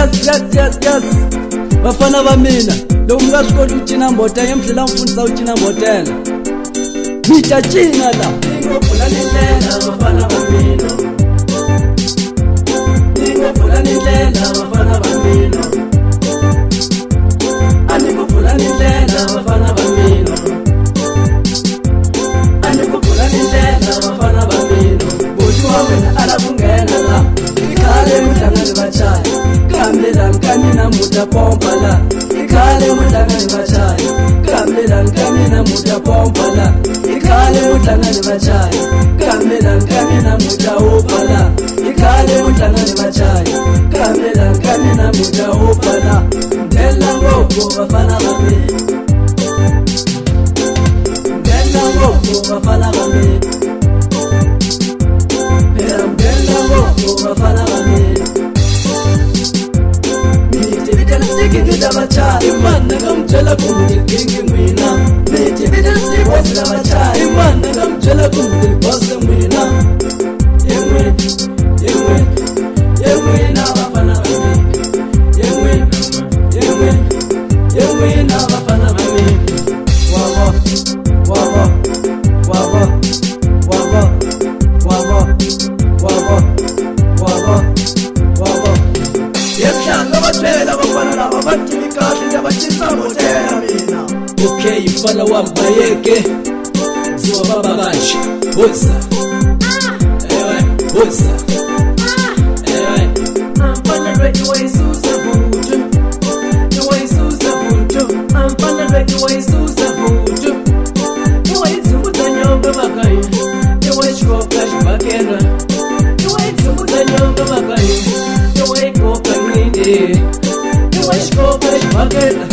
yes bafana va mina loko mi nga swi koti ku cina mbota ye mi tlhela mi fundisa ku cina mbotela mi ta cina la ingopfula ni ndlela bafana va mina ingopfula ni ndlela bafana va mina aningopfula ni ndlela bafana va mina aningopfula ni ndlela bafana va mina boti wa wena ala ku nghena la ikhale mutlanga ni vachayi kambelani ka mina muta pompa la ikhale mutlanga ni vachayi kambelani ka mina muta pompa la ikhale mutlanga ni vachayi kambelani ka mina muta upa la ikhale mutlanga ni vachayi kambelani ka mina muta upa la ndlela ngopfu vafana va mina ndlela ngopfu vafana va mina phela ndlela ngopfu vafana va mina mitivita vachayi mana nga mi byela ku mi tigingi n'wina mitivita tibosi la vachayi mana nga mi byela ku mi tibose n'wina ye n'wina vafana va mina ye n'wina vafana va mina Okay, mfana wa mbayeke ziwa baba bashi hoza ewe hoza ewe mfana ready wa isuza buju wa isuza buju mfana ready wa isuza buju wa isuza nyonga makai wa shkoka shbakera wa isuza nyonga makai wa ikoka nginde wa shkoka shbakera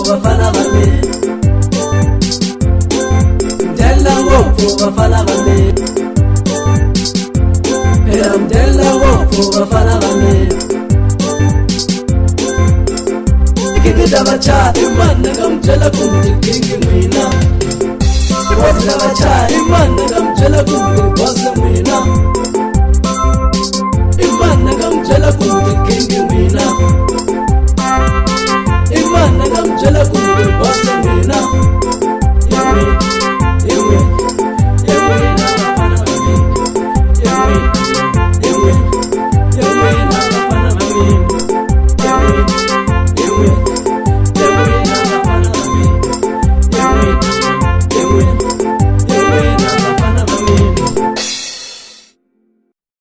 Bafana va mina ndlela ngopfu bafana va mina phela ndlela ngopfu bafana va mina ikikita vachayi mana nga mi byela ku mi tigingi n'wina tibosi la vachayi mana nga mi byela ku mi tibose